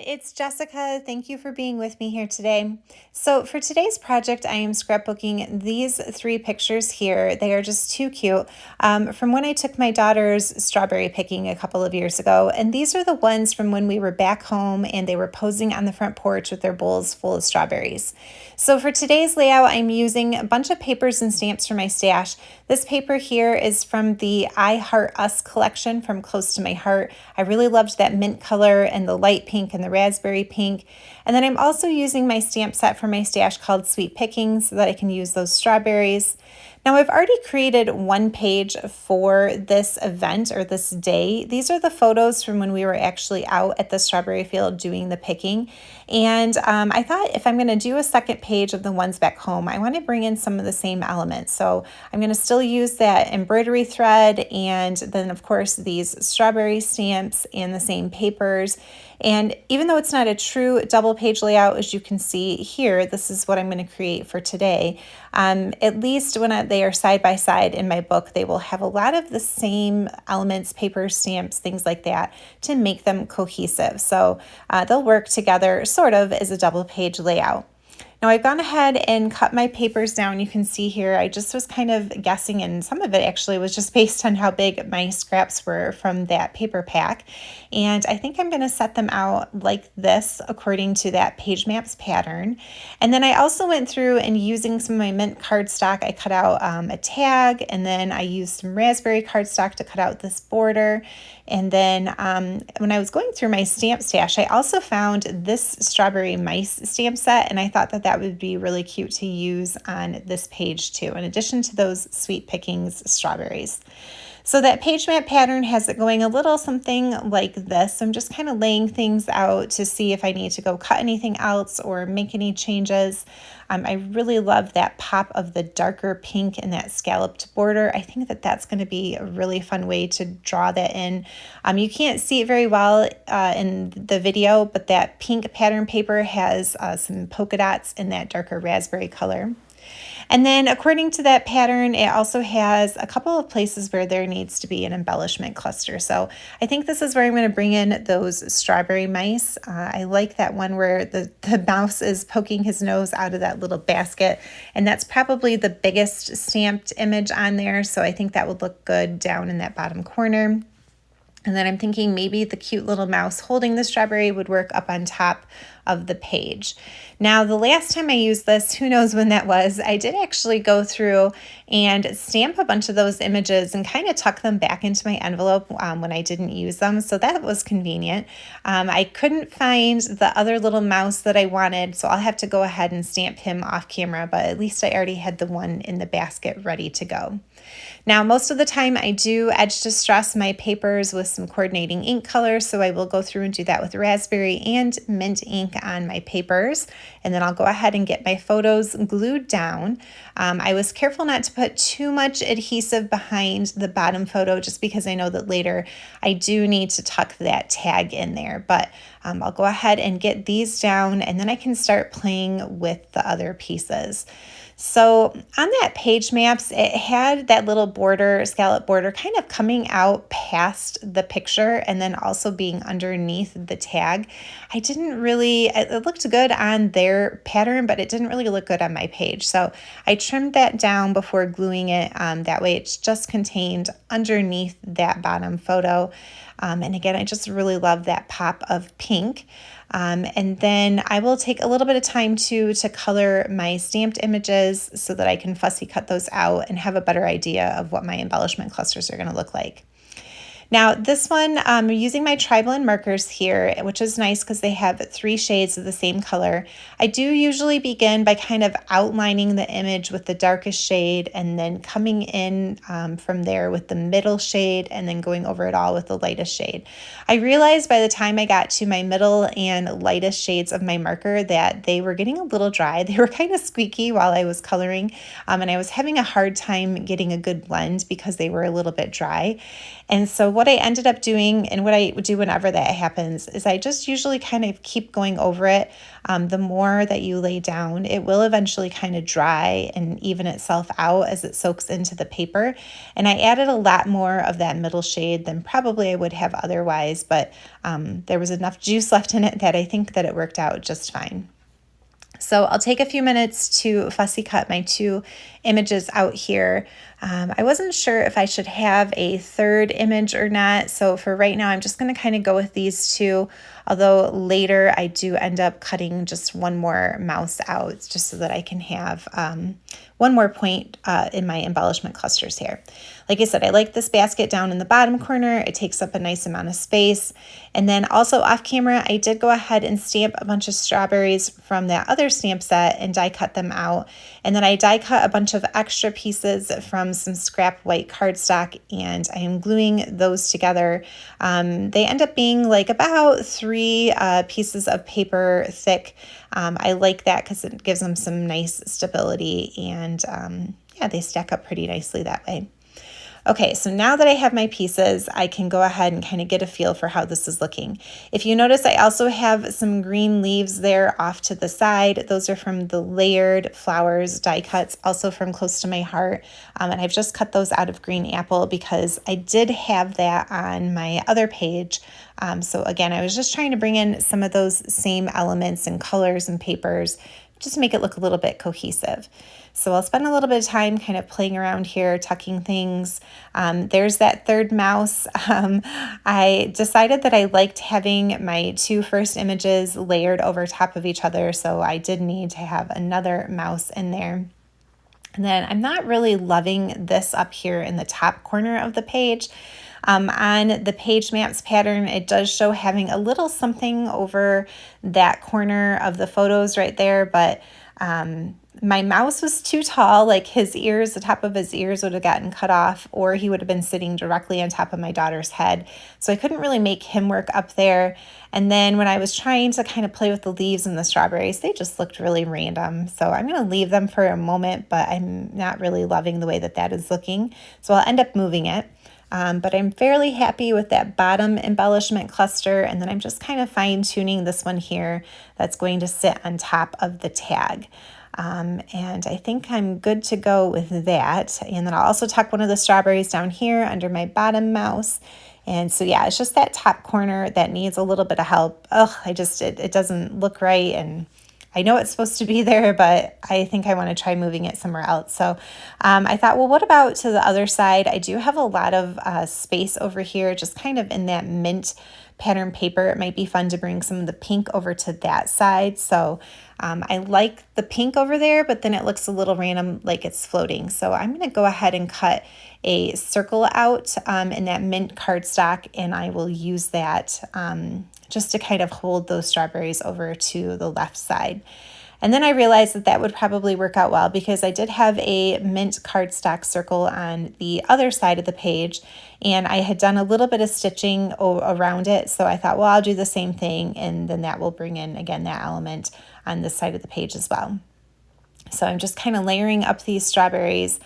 it's Jessica. Thank you for being with me here today. So for today's project, I am scrapbooking these three pictures here. They are just too cute from when I took my daughter's strawberry picking a couple of years ago. And these are the ones from when we were back home and they were posing on the front porch with their bowls full of strawberries. So for today's layout, I'm using a bunch of papers and stamps from my stash. This paper here is from the I Heart Us collection from Close to My Heart. I really loved that mint color and the light pink and the raspberry pink. And then I'm also using my stamp set from my stash called Sweet Pickings so that I can use those strawberries. Now I've already created one page for this event or this day. These are the photos from when we were actually out at the strawberry field doing the picking. And I thought if I'm going to do a second page of the ones back home, I want to bring in some of the same elements. So I'm going to still use that embroidery thread and then of course these strawberry stamps and the same papers. And even though it's not a true double page layout, as you can see here, this is what I'm going to create for today. At least when they are side by side in my book, they will have a lot of the same elements, papers, stamps, things like that to make them cohesive. So they'll work together sort of as a double page layout. Now I've gone ahead and cut my papers down. You can see here, I just was kind of guessing, and some of it actually was just based on how big my scraps were from that paper pack. And I think I'm going to set them out like this according to that page maps pattern. And then I also went through and using some of my mint cardstock, I cut out a tag, and then I used some raspberry cardstock to cut out this border. And then when I was going through my stamp stash, I also found this Strawberry Mice stamp set, and I thought that that would be really cute to use on this page too, in addition to those Sweet Pickings strawberries. So that page map pattern has it going a little something like this. I'm just kind of laying things out to see if I need to go cut anything else or make any changes. I really love that pop of the darker pink and that scalloped border. I think that that's going to be a really fun way to draw that in. You can't see it very well in the video, but that pink pattern paper has some polka dots in that darker raspberry color. And then according to that pattern, it also has a couple of places where there needs to be an embellishment cluster. So I think this is where I'm going to bring in those strawberry mice. I like that one where the mouse is poking his nose out of that little basket. And that's probably the biggest stamped image on there. So I think that would look good down in that bottom corner. And then I'm thinking maybe the cute little mouse holding the strawberry would work up on top of the page. Now, the last time I used this, who knows when that was, I did actually go through and stamp a bunch of those images and kind of tuck them back into my envelope when I didn't use them. So that was convenient. I couldn't find the other little mouse that I wanted, so I'll have to go ahead and stamp him off camera, but at least I already had the one in the basket ready to go. Now, most of the time I do edge distress my papers with some coordinating ink colors, so I will go through and do that with raspberry and mint ink on my papers, and then I'll go ahead and get my photos glued down. I was careful not to put too much adhesive behind the bottom photo just because I know that later I do need to tuck that tag in there, but I'll go ahead and get these down and then I can start playing with the other pieces. So on that page maps, it had that little border, scallop border kind of coming out past the picture and then also being underneath the tag. It looked good on their pattern, but it didn't really look good on my page. So I trimmed that down before gluing it. That way it's just contained underneath that bottom photo. And again, I just really love that pop of pink. And then I will take a little bit of time to color my stamped images so that I can fussy cut those out and have a better idea of what my embellishment clusters are going to look like. Now this one, I'm using my Triblend Markers here, which is nice because they have 3 shades of the same color. I do usually begin by kind of outlining the image with the darkest shade and then coming in from there with the middle shade and then going over it all with the lightest shade. I realized by the time I got to my middle and lightest shades of my marker that they were getting a little dry. They were kind of squeaky while I was coloring, and I was having a hard time getting a good blend because they were a little bit dry. And so what what I ended up doing, and what I do whenever that happens, is I just usually kind of keep going over it. The more that you lay down, it will eventually kind of dry and even itself out as it soaks into the paper. And I added a lot more of that middle shade than probably I would have otherwise, but there was enough juice left in it that I think that it worked out just fine. So I'll take a few minutes to fussy cut my 2 images out here. I wasn't sure if I should have a third image or not. So for right now, I'm just going to kind of go with these 2. Although later I do end up cutting just one more mouse out just so that I can have one more point in my embellishment clusters here. Like I said, I like this basket down in the bottom corner. It takes up a nice amount of space. And then also off camera, I did go ahead and stamp a bunch of strawberries from that other stamp set and die cut them out. And then I die cut a bunch of extra pieces from some scrap white cardstock, and I am gluing those together. They end up being like about 3 pieces of paper thick. I like that because it gives them some nice stability, and yeah, they stack up pretty nicely that way. Okay, so now that I have my pieces, I can go ahead and kind of get a feel for how this is looking. If you notice, I also have some green leaves there off to the side. Those are from the layered flowers die cuts, also from Close to My Heart. And I've just cut those out of green apple because I did have that on my other page. So again, I was just trying to bring in some of those same elements and colors and papers just to make it look a little bit cohesive. So I'll spend a little bit of time kind of playing around here, tucking things. There's that third mouse. I decided that I liked having my 2 first images layered over top of each other, so I did need to have another mouse in there. And then I'm not really loving this up here in the top corner of the page. On the page maps pattern, it does show having a little something over that corner of the photos right there, but my mouse was too tall. Like his ears, the top of his ears would have gotten cut off, or he would have been sitting directly on top of my daughter's head. So I couldn't really make him work up there. And then when I was trying to kind of play with the leaves and the strawberries, they just looked really random. So I'm going to leave them for a moment, but I'm not really loving the way that that is looking. So I'll end up moving it. But I'm fairly happy with that bottom embellishment cluster, and then I'm just kind of fine-tuning this one here that's going to sit on top of the tag. And I think I'm good to go with that. And then I'll also tuck one of the strawberries down here under my bottom mouse. And so yeah, it's just that top corner that needs a little bit of help. It doesn't look right, and I know it's supposed to be there, but I think I want to try moving it somewhere else. So I thought, well, what about to the other side? I do have a lot of space over here, just kind of in that mint pattern paper. It might be fun to bring some of the pink over to that side. So I like the pink over there, but then it looks a little random, like it's floating. So I'm going to go ahead and cut a circle out in that mint cardstock, and I will use that just to kind of hold those strawberries over to the left side. And then I realized that that would probably work out well because I did have a mint cardstock circle on the other side of the page, and I had done a little bit of stitching around it. So I thought, well, I'll do the same thing, and then that will bring in, again, that element on this side of the page as well. So I'm just kind of layering up these strawberries,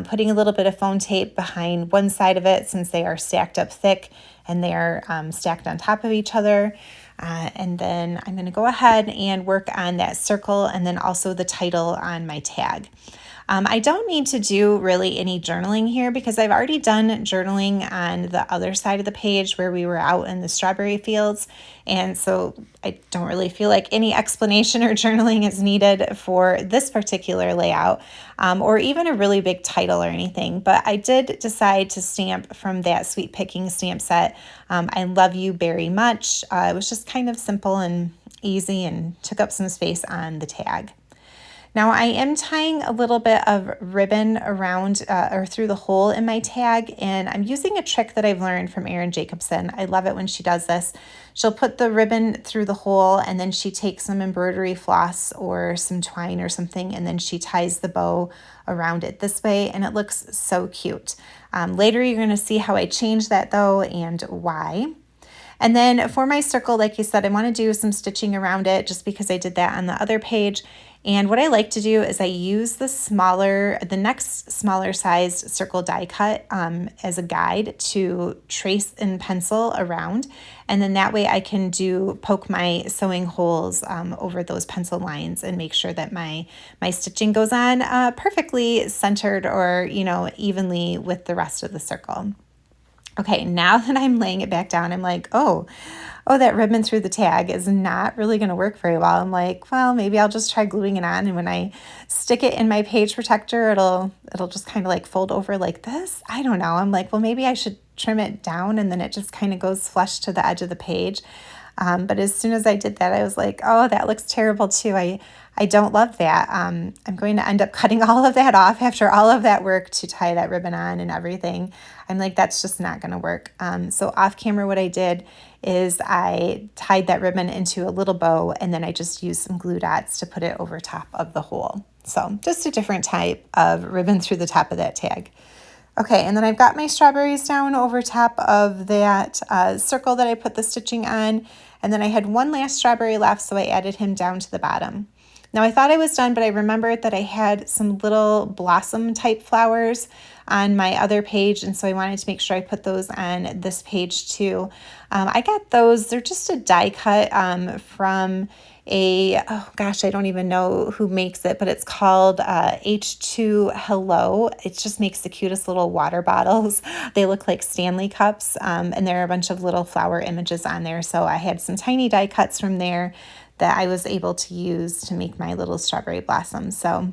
putting a little bit of foam tape behind one side of it since they are stacked up thick and they are stacked on top of each other. And then I'm going to go ahead and work on that circle and then also the title on my tag. I don't need to do really any journaling here because I've already done journaling on the other side of the page where we were out in the strawberry fields. And so I don't really feel like any explanation or journaling is needed for this particular layout or even a really big title or anything. But I did decide to stamp from that Sweet Picking stamp set. I love you very much. It was just kind of simple and easy and took up some space on the tag. Now I am tying a little bit of ribbon around or through the hole in my tag, and I'm using a trick that I've learned from Erin Jacobson. I love it when she does this. She'll put the ribbon through the hole and then she takes some embroidery floss or some twine or something, and then she ties the bow around it this way, and it looks so cute. Later you're going to see how I change that though and why. And then for my circle, like you said, I want to do some stitching around it just because I did that on the other page. And what I like to do is I use the next smaller sized circle die cut as a guide to trace in pencil around. And then that way I can poke my sewing holes over those pencil lines and make sure that my stitching goes on perfectly centered or, evenly with the rest of the circle. Okay, now that I'm laying it back down, I'm like, oh, that ribbon through the tag is not really going to work very well. I'm like, well, maybe I'll just try gluing it on. And when I stick it in my page protector, it'll just kind of like fold over like this. I don't know. I'm like, well, maybe I should trim it down and then it just kind of goes flush to the edge of the page. But as soon as I did that, I was like, oh, that looks terrible too. I don't love that. I'm going to end up cutting all of that off after all of that work to tie that ribbon on and everything. I'm like, that's just not going to work. So off camera, what I did is I tied that ribbon into a little bow and then I just used some glue dots to put it over top of the hole. So just a different type of ribbon through the top of that tag. Okay, and then I've got my strawberries down over top of that circle that I put the stitching on. And then I had one last strawberry left, so I added him down to the bottom. Now I thought I was done, but I remembered that I had some little blossom type flowers on my other page, and so I wanted to make sure I put those on this page too. I got those, they're just a die cut from oh gosh, I don't even know who makes it, but it's called H2 Hello. It just makes the cutest little water bottles. They look like Stanley cups, and there are a bunch of little flower images on there. So I had some tiny die cuts from there that I was able to use to make my little strawberry blossoms. So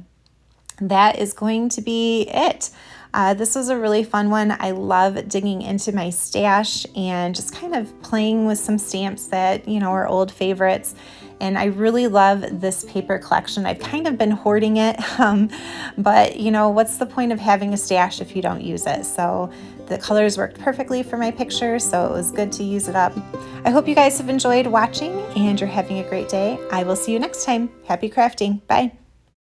that is going to be it. This was a really fun one. I love digging into my stash and just kind of playing with some stamps that, are old favorites. And I really love this paper collection. I've kind of been hoarding it, but what's the point of having a stash if you don't use it? So the colors worked perfectly for my picture, so it was good to use it up. I hope you guys have enjoyed watching and you're having a great day. I will see you next time. Happy crafting. Bye.